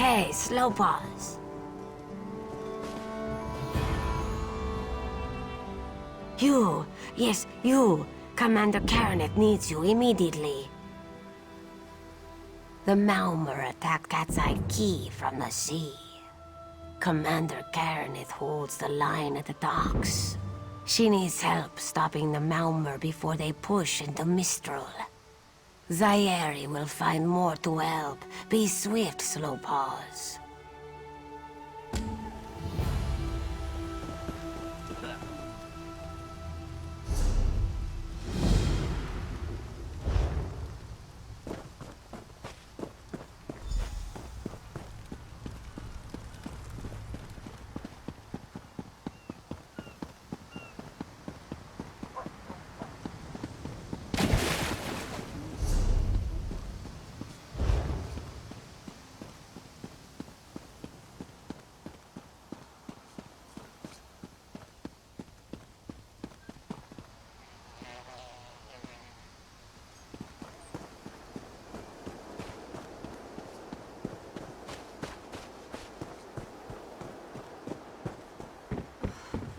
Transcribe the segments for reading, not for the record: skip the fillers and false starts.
Hey, slow pause. You, yes, you. Commander Khenarth needs you immediately. The Malmer attacked Quay from the sea. Commander Khenarth holds the line at the docks. She needs help stopping the Malmer before they push into Mistral. Zairi will find more to help. Be swift, slow pause.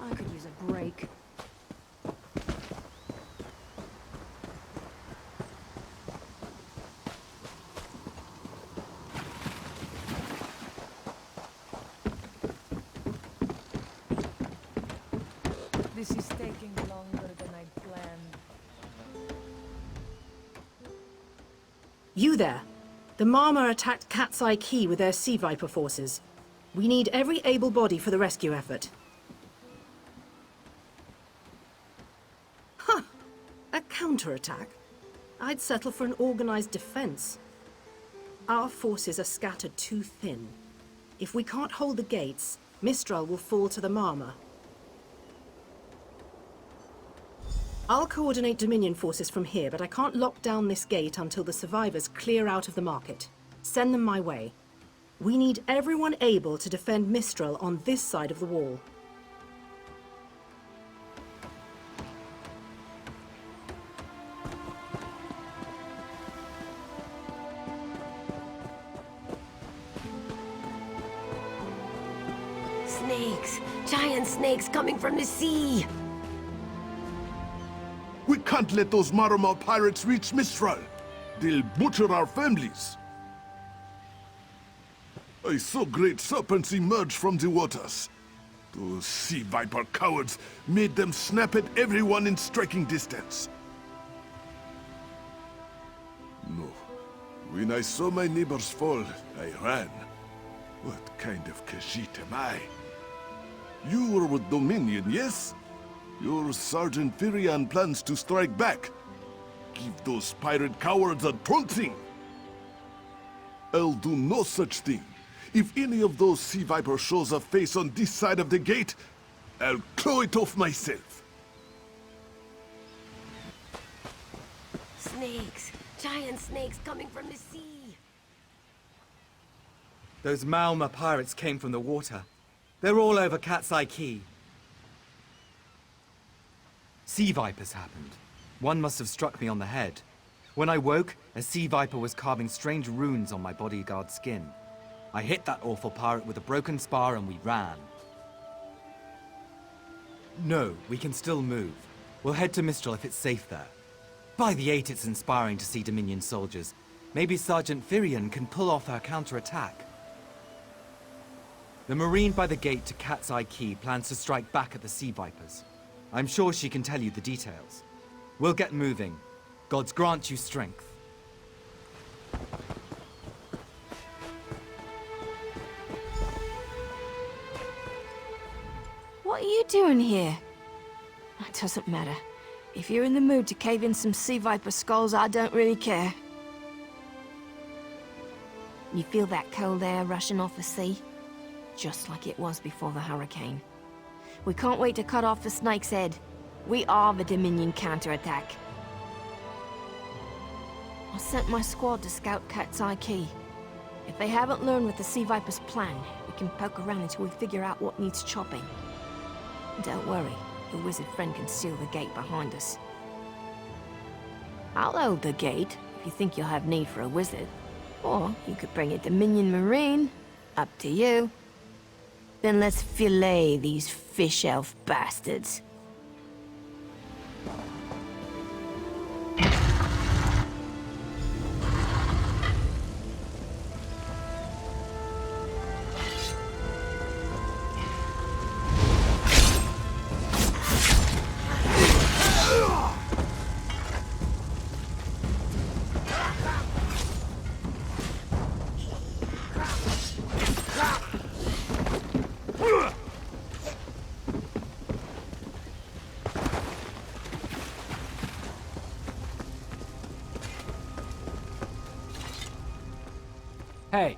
I could use a break. This is taking longer than I planned. You there! The Marmor attacked Quay with their Sea Viper forces. We need every able body for the rescue effort. Huh! A counterattack? I'd settle for an organized defense. Our forces are scattered too thin. If we can't hold the gates, Mistral will fall to the Marmor. I'll coordinate Dominion forces from here, but I can't lock down this gate until the survivors clear out of the market. Send them my way. We need everyone able to defend Mistral on this side of the wall. Snakes! Giant snakes coming from the sea! We can't let those Marmor pirates reach Mistral. They'll butcher our families. I saw great serpents emerge from the waters. Those sea viper cowards made them snap at everyone in striking distance. No. When I saw my neighbors fall, I ran. What kind of Khajiit am I? You were with Dominion, yes? Your Sergeant Firian plans to strike back. Give those pirate cowards a trouncing. I'll do no such thing. If any of those Sea Viper shows a face on this side of the gate, I'll claw it off myself. Snakes! Giant snakes coming from the sea! Those Malmer pirates came from the water. They're all over Quay. Sea vipers happened. One must have struck me on the head. When I woke, a sea viper was carving strange runes on my bodyguard's skin. I hit that awful pirate with a broken spar and we ran. No, we can still move. We'll head to Mistral if it's safe there. By the 8, it's inspiring to see Dominion soldiers. Maybe Sergeant Firian can pull off our counterattack. The Marine by the gate to Quay plans to strike back at the Sea Vipers. I'm sure she can tell you the details. We'll get moving. Gods grant you strength. What are you doing here? It doesn't matter. If you're in the mood to cave in some Sea Viper skulls, I don't really care. You feel that cold air rushing off the sea? Just like it was before the hurricane. We can't wait to cut off the snake's head. We are the Dominion counterattack. I sent my squad to scout Quay. If they haven't learned what the Sea Viper's plan, we can poke around until we figure out what needs chopping. Don't worry, your wizard friend can seal the gate behind us. I'll hold the gate if you think you'll have need for a wizard. Or you could bring a Dominion Marine. Up to you. Then let's fillet these fish elf bastards. Hey.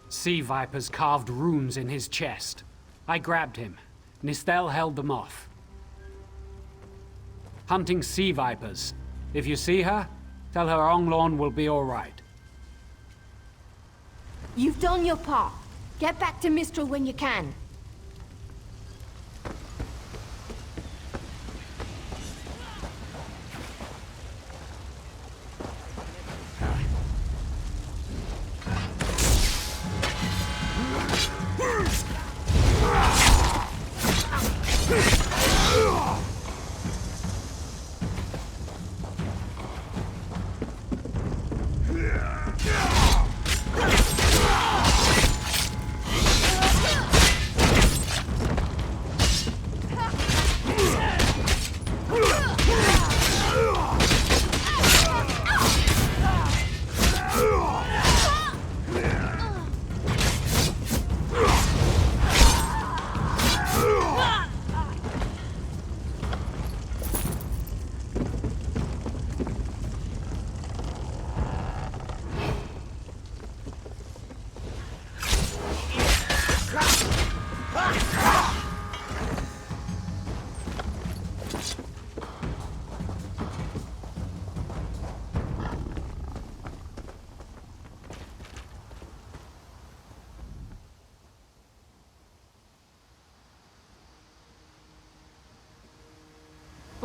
Sea Vipers carved runes in his chest. I grabbed him. Nistel held them off. Hunting Sea Vipers. If you see her, tell her Onglorn will be alright. You've done your part. Get back to Mistral when you can.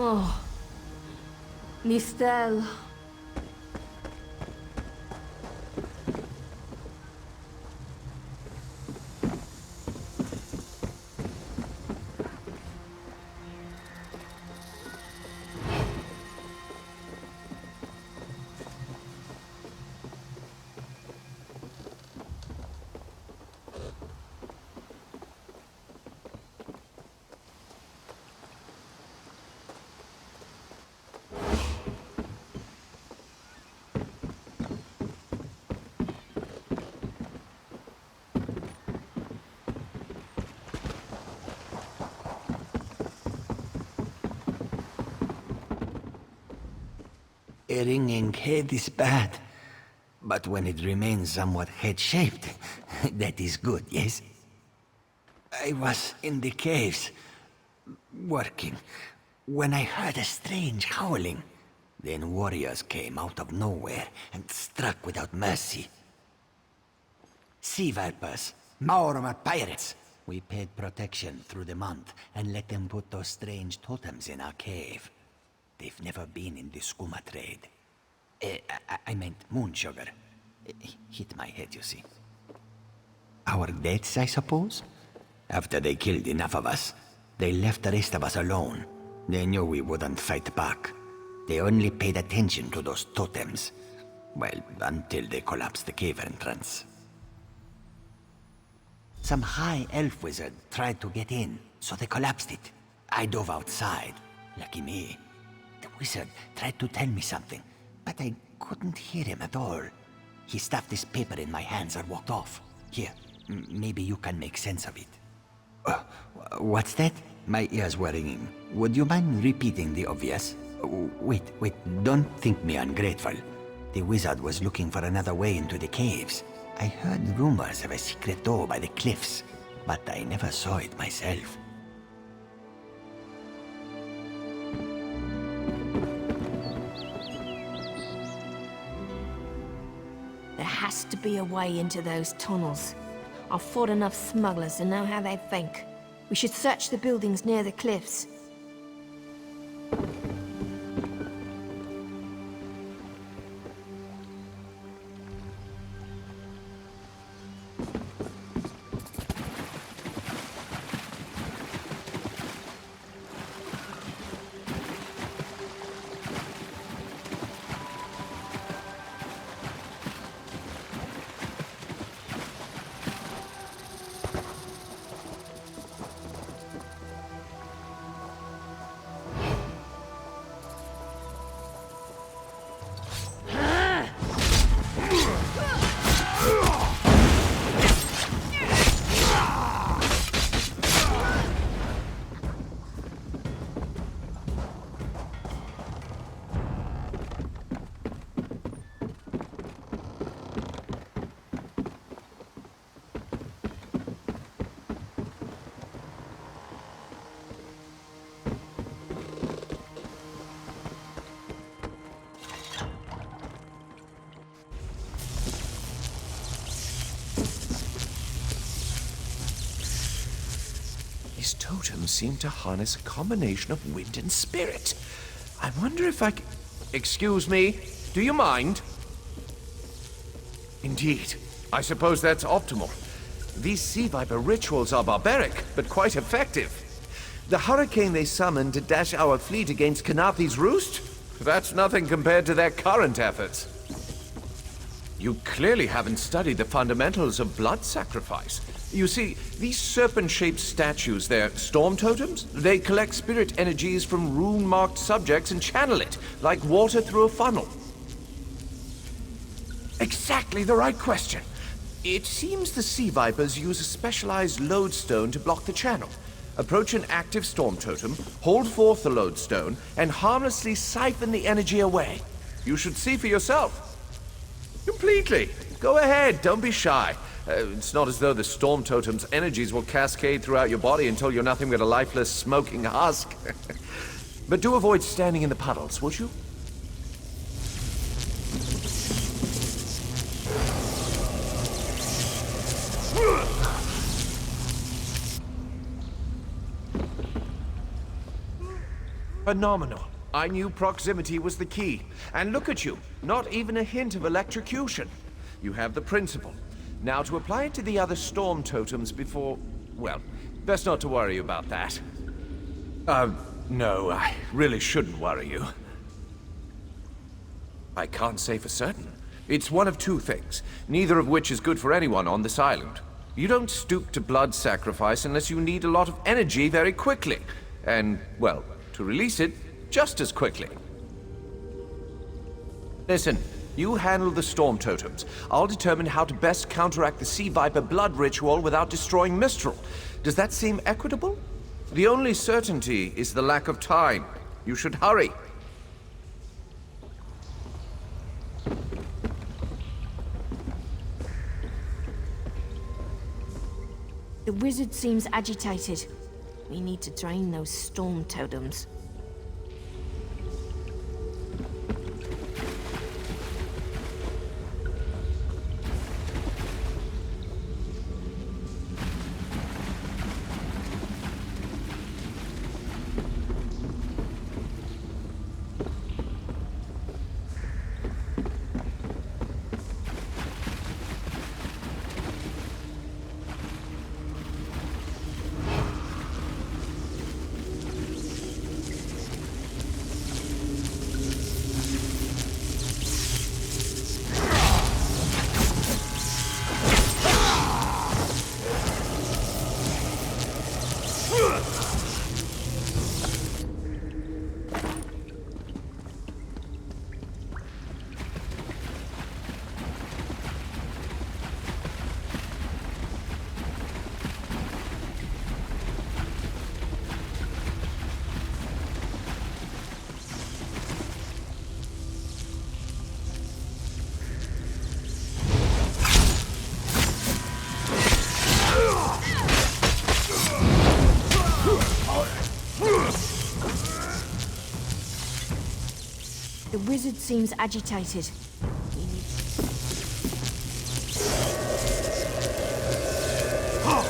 Oh. Nistel. A ringing head is bad, but when it remains somewhat head-shaped, that is good, yes? I was in the caves, working, when I heard a strange howling. Then warriors came out of nowhere and struck without mercy. Sea vipers, Maorma pirates. We paid protection through the month and let them put those strange totems in our cave. They've never been in the skooma trade. I meant moon sugar. Hit my head, you see. Our deaths, I suppose? After they killed enough of us, they left the rest of us alone. They knew we wouldn't fight back. They only paid attention to those totems. Well, until they collapsed the cave entrance. Some high elf wizard tried to get in, so they collapsed it. I dove outside. Lucky me. The wizard tried to tell me something, but I couldn't hear him at all. He stuffed this paper in my hands and walked off. Here, maybe you can make sense of it. What's that? My ears were ringing. Would you mind repeating the obvious? Wait, don't think me ungrateful. The wizard was looking for another way into the caves. I heard rumors of a secret door by the cliffs, but I never saw it myself. There has to be a way into those tunnels. I've fought enough smugglers to know how they think. We should search the buildings near the cliffs. These totems seem to harness a combination of wind and spirit. I wonder if I c... Excuse me, do you mind? Indeed. I suppose that's optimal. These sea viper rituals are barbaric, but quite effective. The hurricane they summoned to dash our fleet against Khenarth's Roost? That's nothing compared to their current efforts. You clearly haven't studied the fundamentals of blood sacrifice. You see, these serpent-shaped statues, they're storm totems. They collect spirit energies from rune-marked subjects and channel it, like water through a funnel. Exactly the right question. It seems the sea vipers use a specialized lodestone to block the channel. Approach an active storm totem, hold forth the lodestone, and harmlessly siphon the energy away. You should see for yourself. Completely. Go ahead, don't be shy. It's not as though the storm totem's energies will cascade throughout your body until you're nothing but a lifeless, smoking husk. But do avoid standing in the puddles, would you? Phenomenal. I knew proximity was the key. And look at you, not even a hint of electrocution. You have the principle. Now to apply it to the other storm totems before... well, best not to worry about that. No, I really shouldn't worry you. I can't say for certain. It's one of two things, neither of which is good for anyone on this island. You don't stoop to blood sacrifice unless you need a lot of energy very quickly. And, well, to release it just as quickly. Listen, you handle the storm totems. I'll determine how to best counteract the sea viper blood ritual without destroying Mistral. Does that seem equitable? The only certainty is the lack of time. You should hurry. The wizard seems agitated. We need to drain those storm totems. The wizard seems agitated. We need... Huh!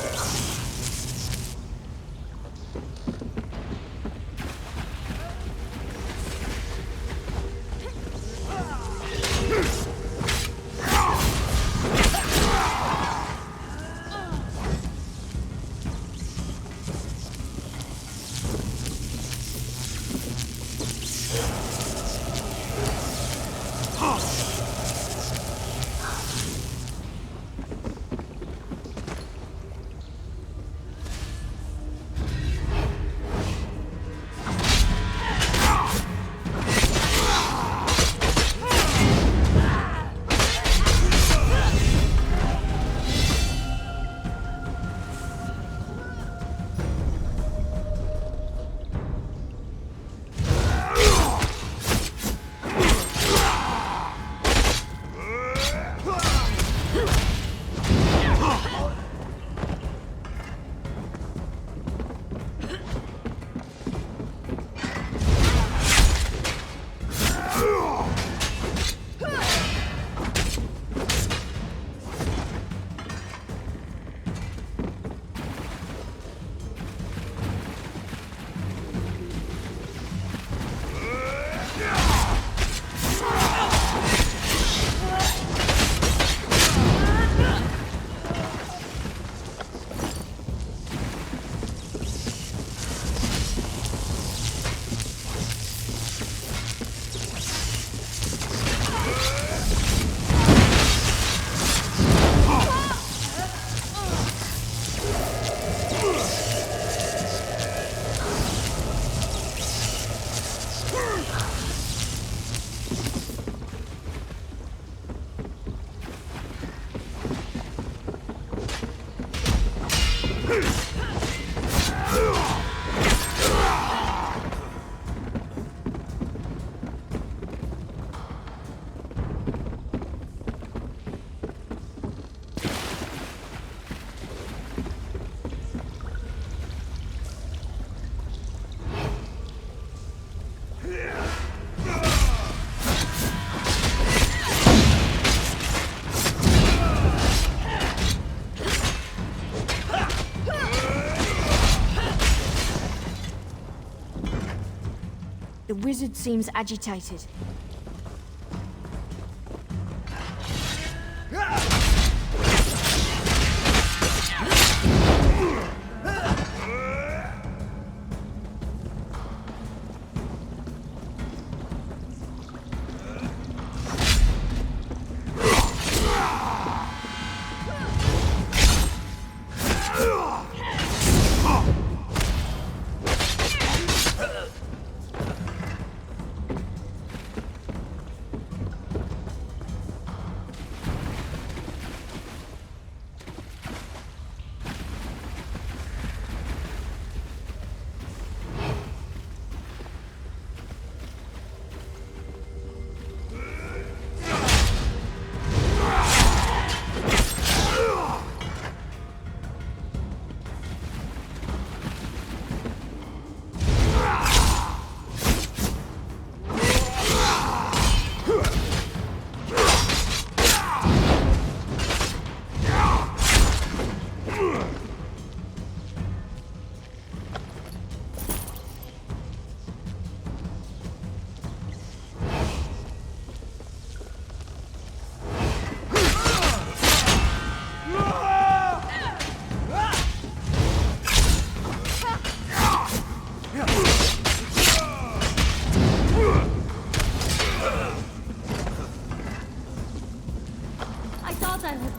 The wizard seems agitated.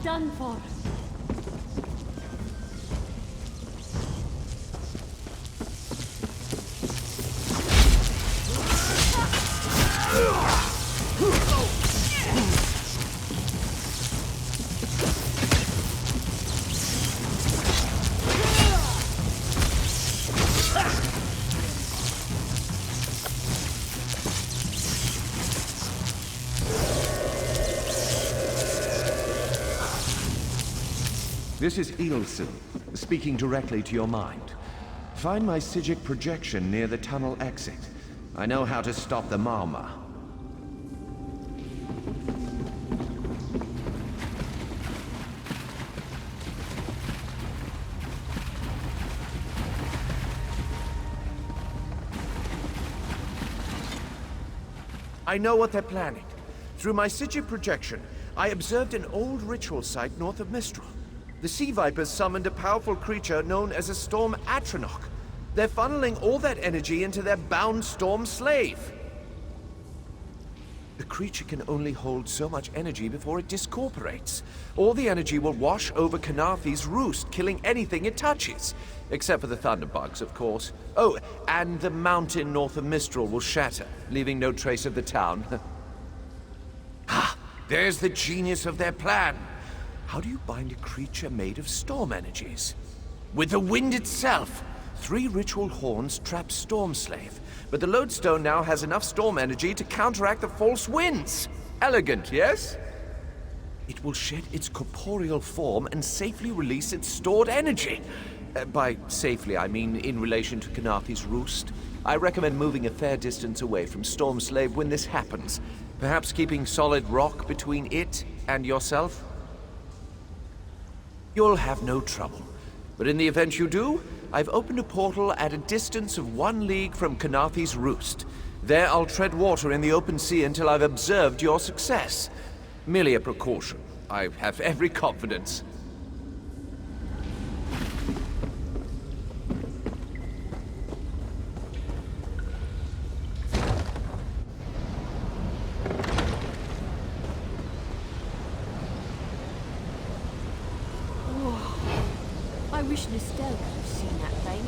Done for. This is Ilsen, speaking directly to your mind. Find my Psijic projection near the tunnel exit. I know how to stop the Marma. I know what they're planning. Through my Psijic projection, I observed an old ritual site north of Mistral. The Sea Vipers summoned a powerful creature known as a Storm Atronach. They're funneling all that energy into their bound Storm Slave. The creature can only hold so much energy before it discorporates. All the energy will wash over Khenarth's Roost, killing anything it touches. Except for the Thunderbugs, of course. Oh, and the mountain north of Mistral will shatter, leaving no trace of the town. Ah, there's the genius of their plan. How do you bind a creature made of storm energies? With the wind itself! 3 ritual horns trap Storm Slave, but the lodestone now has enough storm energy to counteract the false winds. Elegant, yes? It will shed its corporeal form and safely release its stored energy. By safely, I mean in relation to Khenarth's Roost. I recommend moving a fair distance away from Storm Slave when this happens. Perhaps keeping solid rock between it and yourself? You'll have no trouble. But in the event you do, I've opened a portal at a distance of 1 league from Khenarth's Roost. There I'll tread water in the open sea until I've observed your success. Merely a precaution. I have every confidence. I wish Nistel could have seen that thing.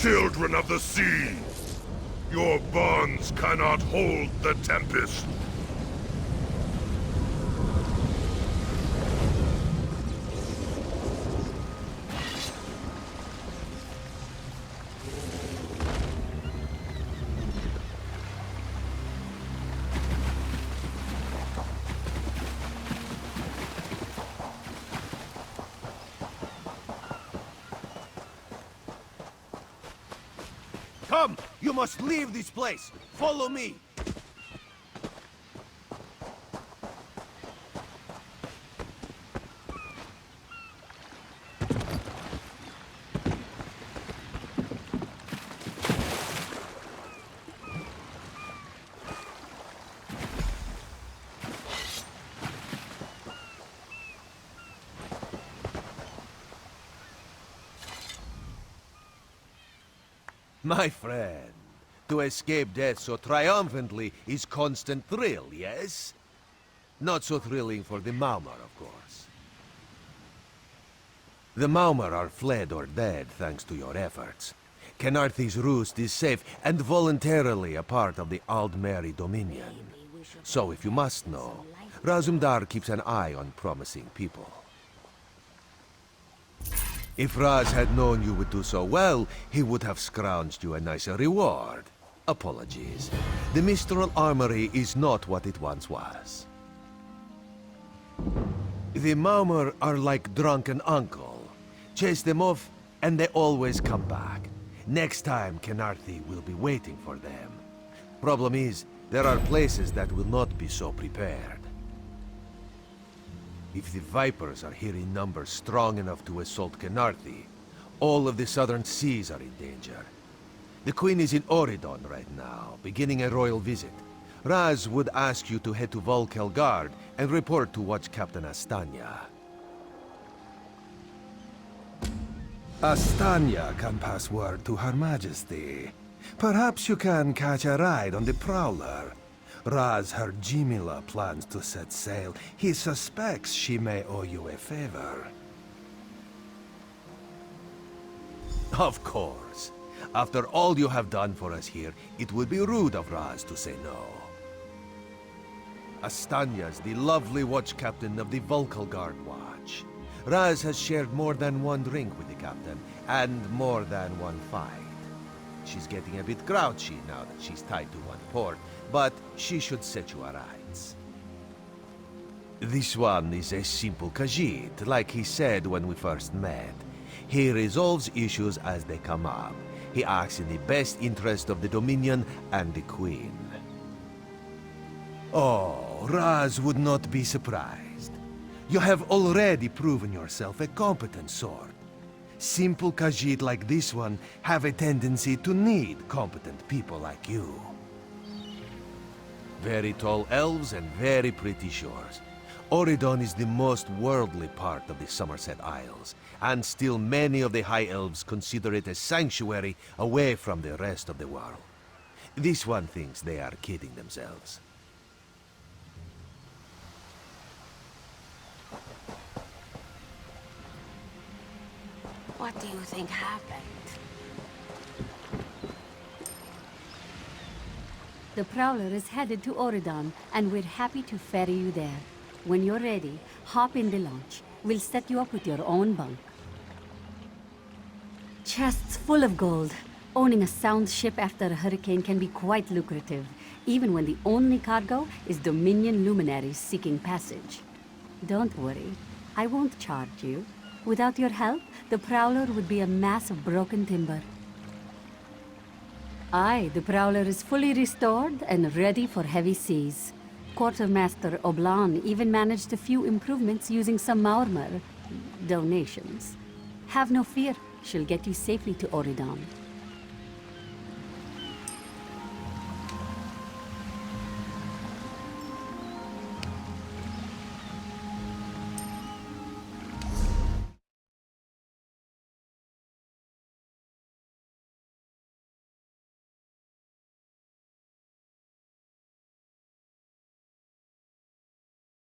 Children of the sea! Your bonds cannot hold the Tempest. Come! You must leave this place! Follow me! My friend, to escape death so triumphantly is constant thrill, yes? Not so thrilling for the Maumar, of course. The Maumar are fled or dead thanks to your efforts. Khenarth's Roost is safe and voluntarily a part of the Aldmeri Dominion. So if you must know, Razumdar keeps an eye on promising people. If Raz had known you would do so well, he would have scrounged you a nicer reward. Apologies. The Mistral Armory is not what it once was. The Maumar are like drunken uncle. Chase them off, and they always come back. Next time, Khenarthi will be waiting for them. Problem is, there are places that will not be so prepared. If the Vipers are here in numbers strong enough to assault Khenarthi, all of the southern seas are in danger. The Queen is in Oridon right now, beginning a royal visit. Raz would ask you to head to Volkelgard and report to Watch Captain Astanya. Astanya can pass word to Her Majesty. Perhaps you can catch a ride on the Prowler. Raz her Jimila plans to set sail. He suspects she may owe you a favor. Of course. After all you have done for us here, it would be rude of Raz to say no. Astanya's the lovely watch captain of the Volkelgard Watch. Raz has shared more than one drink with the captain, and more than one fight. She's getting a bit grouchy now that she's tied to one port, but she should set you aright. This one is a simple Khajiit, like he said when we first met. He resolves issues as they come up. He acts in the best interest of the Dominion and the Queen. Oh, Raz would not be surprised. You have already proven yourself a competent sword. Simple Khajiit like this one have a tendency to need competent people like you. Very tall elves and very pretty shores. Oridon is the most worldly part of the Somerset Isles, and still many of the High Elves consider it a sanctuary away from the rest of the world. This one thinks they are kidding themselves. What do you think happened? The Prowler is headed to Oridon, and we're happy to ferry you there. When you're ready, hop in the launch. We'll set you up with your own bunk. Chests full of gold. Owning a sound ship after a hurricane can be quite lucrative, even when the only cargo is Dominion luminaries seeking passage. Don't worry, I won't charge you. Without your help, the Prowler would be a mass of broken timber. Aye, the Prowler is fully restored and ready for heavy seas. Quartermaster Oblan even managed a few improvements using some Maurmer donations. Have no fear, she'll get you safely to Oridon.